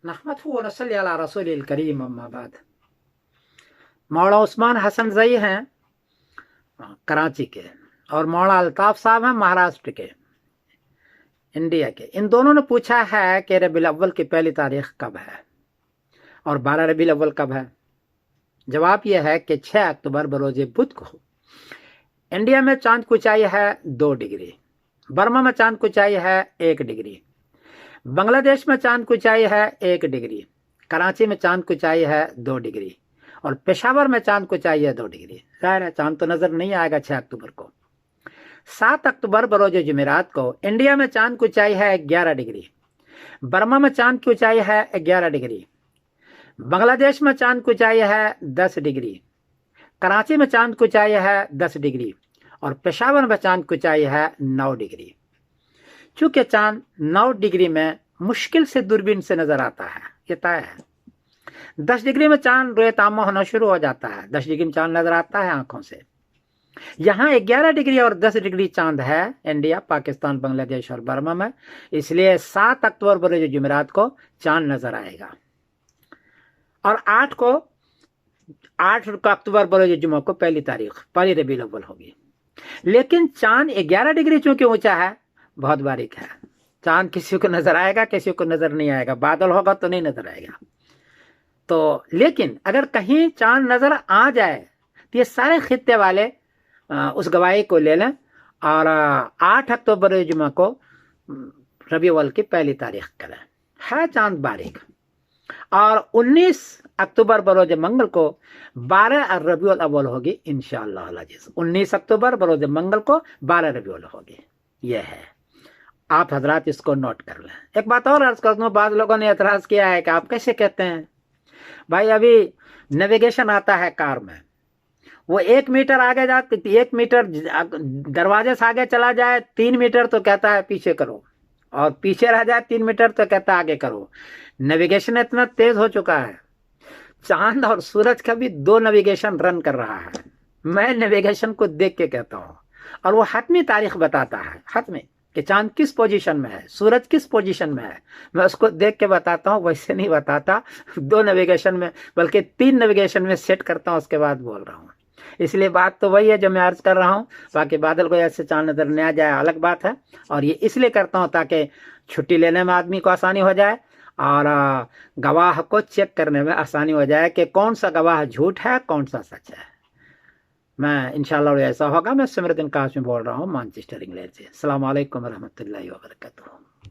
نحمده ونصلي على رسول الکریم اما بعد۔ مولانا عثمان حسن زئی ہیں کراچی کے، اور مولانا الطاف صاحب ہیں مہاراشٹر کے، انڈیا کے۔ ان دونوں نے پوچھا ہے کہ ربیع الاول کی پہلی تاریخ کب ہے اور 12 ربیع الاول کب ہے؟ جواب یہ ہے کہ 6 اکتوبر بروز بدھ کو انڈیا میں چاند کی اونچائی ہے 2 ڈگری، برما میں چاند کی اونچائی ہے 1 ڈگری، بنگلہ دیش میں چاند کی اونچائی ہے 1 ڈگری، کراچی میں چاند کی اونچائی ہے 2 ڈگری، اور پشاور میں چاند کی اونچائی ہے 2 ڈگری۔ ظاہر ہے چاند تو نظر نہیں آئے گا 6 اکتوبر کو۔ 7 اکتوبر بروز جمعرات کو انڈیا میں چاند کی اونچائی ہے 11 ڈگری، برما میں چاند کی اونچائی ہے 11 ڈگری، بنگلہ دیش میں چاند کی اونچائی ہے 10 ڈگری، کراچی میں چاند کی اونچائی ہے 10 ڈگری، اور پشاور میں چاند کی اونچائی ہے 9 ڈگری۔ چونکہ چاند 9 ڈگری میں مشکل سے دوربین سے نظر آتا ہے، یہ طے ہے۔ 10 ڈگری میں چاند روئے تامہ ہونا شروع ہو جاتا ہے، 10 ڈگری میں چاند نظر آتا ہے آنکھوں سے۔ یہاں 11 ڈگری اور 10 ڈگری چاند ہے انڈیا، پاکستان، بنگلہ دیش اور برما میں، اس لیے 7 اکتوبر بروز جمعرات کو چاند نظر آئے گا، اور 8 اکتوبر بروز جمعہ کو پہلی ربیع الاول ہوگی۔ لیکن چاند 11 ڈگری چونکہ اونچا ہے، بہت باریک ہے، چاند کسی کو نظر آئے گا، کسی کو نظر نہیں آئے گا، بادل ہوگا تو نہیں نظر آئے گا۔ تو لیکن اگر کہیں چاند نظر آ جائے تو یہ سارے خطے والے اس گواہی کو لے لیں، اور 8 اکتوبر جمعہ کو ربیع الاول کی پہلی تاریخ کریں۔ ہے چاند باریک۔ اور 19 اکتوبر بروز منگل کو 12 ربیع الاول ہوگی انشاءاللہ العزیز۔ 19 اکتوبر بروز منگل کو 12 ربیع الاول ہوگی، یہ ہے۔ آپ حضرات اس کو نوٹ کر لیں۔ ایک بات اور عرض کر دوں، بعض لوگوں نے اعتراض کیا ہے کہ آپ کیسے کہتے ہیں بھائی، ابھی نیویگیشن آتا ہے کار میں، وہ 1 میٹر آگے جاتے، 1 میٹر دروازے سے آگے چلا جائے، 3 میٹر تو کہتا ہے پیچھے کرو، اور پیچھے رہ جائے 3 میٹر تو کہتا ہے آگے کرو۔ نیویگیشن اتنا تیز ہو چکا ہے، چاند اور سورج کا بھی 2 نیویگیشن رن کر رہا ہے۔ میں نیویگیشن کو دیکھ کے کہتا ہوں، اور وہ حتمی تاریخ بتاتا ہے، حتمی، کہ چاند کس پوزیشن میں ہے، سورج کس پوزیشن میں ہے، میں اس کو دیکھ کے بتاتا ہوں، ویسے نہیں بتاتا 2 نیویگیشن میں، بلکہ 3 نیویگیشن میں سیٹ کرتا ہوں، اس کے بعد بول رہا ہوں۔ اس لیے بات تو وہی ہے جو میں عرض کر رہا ہوں، باقی بادل کو ایسے چاند نظر نہیں آ جائے الگ بات ہے، اور یہ اس لیے کرتا ہوں تاکہ چھٹی لینے میں آدمی کو آسانی ہو جائے، اور گواہ کو چیک کرنے میں آسانی ہو جائے کہ کون سا گواہ جھوٹ ہے، کون سا سچ ہے۔ میں انشاءاللہ ایسا ہوگا۔ میں سمر الدین قاسمی بول رہا ہوں مانچسٹر انگلینڈ سے۔ السلام علیکم ورحمۃ اللہ وبرکاتہ۔